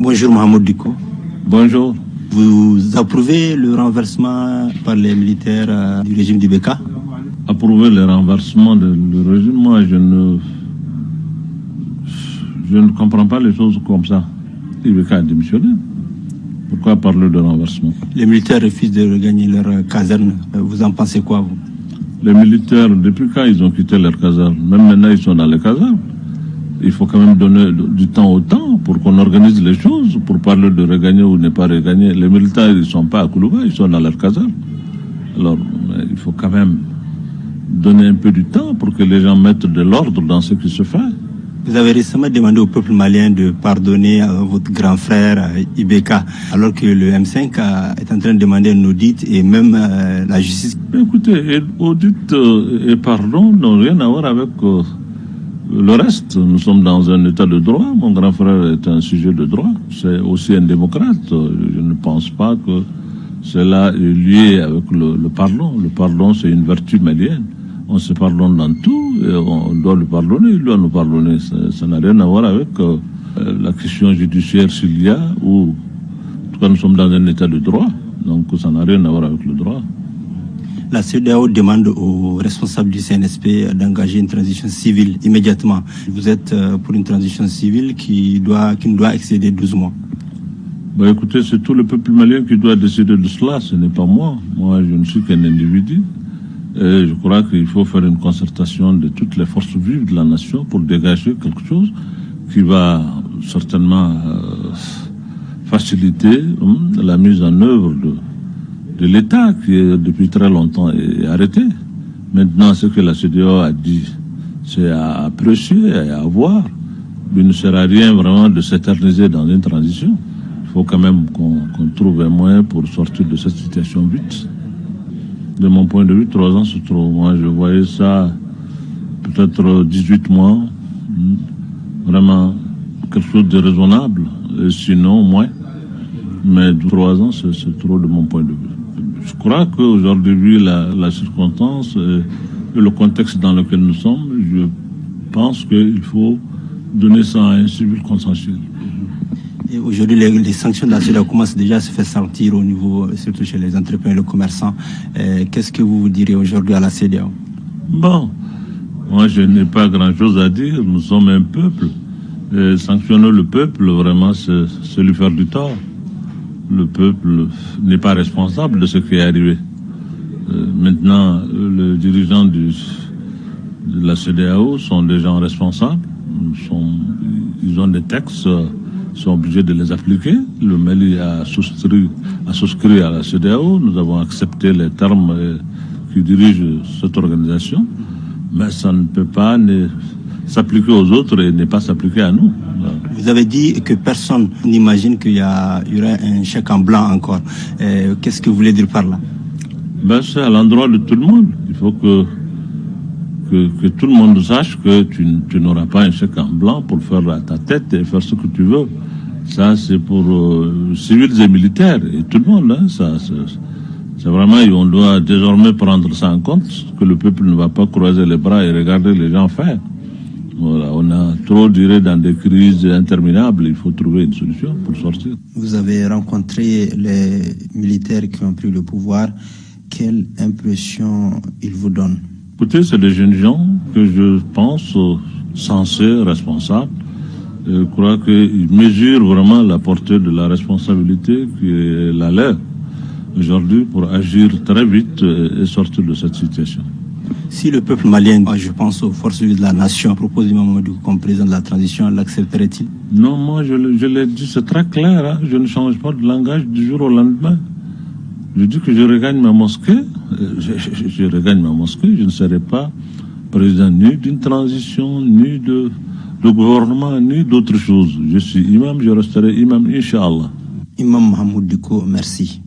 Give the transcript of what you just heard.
Bonjour Mohamed Diko. Bonjour. Vous approuvez le renversement par les militaires du régime d'IBK? Approuver le renversement du régime, moi je ne comprends pas les choses comme ça. IBK a démissionné. Pourquoi parler de renversement? Les militaires refusent de regagner leur caserne. Vous en pensez quoi, vous? Les militaires, depuis quand ils ont quitté leur caserne? Même maintenant, ils sont dans les casernes. Il faut quand même donner du temps au temps pour qu'on organise les choses, pour parler de regagner ou ne pas regagner. Les militaires, ils ne sont pas à Koulouba, ils sont dans leur caserne. Alors, il faut quand même donner un peu du temps pour que les gens mettent de l'ordre dans ce qui se fait. Vous avez récemment demandé au peuple malien de pardonner à votre grand frère IBK, alors que le M5 est en train de demander un audit et même la justice. Écoutez, audit et pardon n'ont rien à voir avec le reste. Nous sommes dans un état de droit. Mon grand frère est un sujet de droit. C'est aussi un démocrate. Je ne pense pas que cela est lié avec le pardon. Le pardon, c'est une vertu malienne. On se pardonne dans tout et on doit le pardonner, il doit nous pardonner. Ça n'a rien à voir avec la question judiciaire s'il y a, ou en tout cas nous sommes dans un état de droit, donc ça n'a rien à voir avec le droit. La CEDEAO demande aux responsables du CNSP d'engager une transition civile immédiatement. Vous êtes pour une transition civile qui ne doit excéder 12 mois. Bah écoutez, c'est tout le peuple malien qui doit décider de cela, ce n'est pas moi. Moi, je ne suis qu'un individu. Et je crois qu'il faut faire une concertation de toutes les forces vives de la nation pour dégager quelque chose qui va certainement faciliter la mise en œuvre de l'État qui depuis très longtemps est arrêté. Maintenant, ce que la CEDEAO a dit, c'est à apprécier et à voir. Il ne sert à rien vraiment de s'éterniser dans une transition. Il faut quand même qu'on trouve un moyen pour sortir de cette situation vite. De mon point de vue, 3 ans, c'est trop. Moi, je voyais ça peut-être 18 mois. Vraiment quelque chose de raisonnable. Et sinon, moins. Mais 3 ans, c'est trop de mon point de vue. Je crois qu'aujourd'hui, vu la circonstance et le contexte dans lequel nous sommes, je pense qu'il faut donner ça à un civil consensuel. Et aujourd'hui, les sanctions de la CEDEAO commencent déjà à se faire sentir au niveau, surtout chez les entrepreneurs et les commerçants. Qu'est-ce que vous direz aujourd'hui à la CEDEAO? Bon, moi je n'ai pas grand-chose à dire. Nous sommes un peuple. Et sanctionner le peuple, vraiment, c'est lui faire du tort. Le peuple n'est pas responsable de ce qui est arrivé. Maintenant, les dirigeants de la CEDEAO sont des gens responsables. Ils ont des textes. Sont obligés de les appliquer. Le Mali a souscrit à la CEDEAO. Nous avons accepté les termes qui dirigent cette organisation. Mais ça ne peut pas s'appliquer aux autres et ne pas s'appliquer à nous. Vous avez dit que personne n'imagine qu'il y aurait un chèque en blanc encore. Qu'est-ce que vous voulez dire par là? C'est à l'endroit de tout le monde. Il faut que tout le monde sache que tu n'auras pas un chèque en blanc pour faire à ta tête et faire ce que tu veux. Ça, c'est pour civils et militaires et tout le monde. Hein, c'est vraiment, on doit désormais prendre ça en compte, que le peuple ne va pas croiser les bras et regarder les gens faire. Voilà, on a trop duré dans des crises interminables. Il faut trouver une solution pour sortir. Vous avez rencontré les militaires qui ont pris le pouvoir. Quelle impression ils vous donnent? Écoutez, c'est des jeunes gens que je pense sensés, responsables. Je crois qu'ils mesurent vraiment la portée de la responsabilité qui est la leur aujourd'hui pour agir très vite et sortir de cette situation. Si le peuple malien, je pense aux forces vives de la nation, propose Imam Mamadou comme président de la transition, l'accepterait-il? Non, moi je l'ai dit, c'est très clair. Hein, je ne change pas de langage du jour au lendemain. Je dis que je regagne ma mosquée, je regagne ma mosquée, je ne serai pas président ni d'une transition, ni de gouvernement, ni d'autre chose. Je suis imam, je resterai imam, Inch'Allah. Imam Mohamed Diko, merci.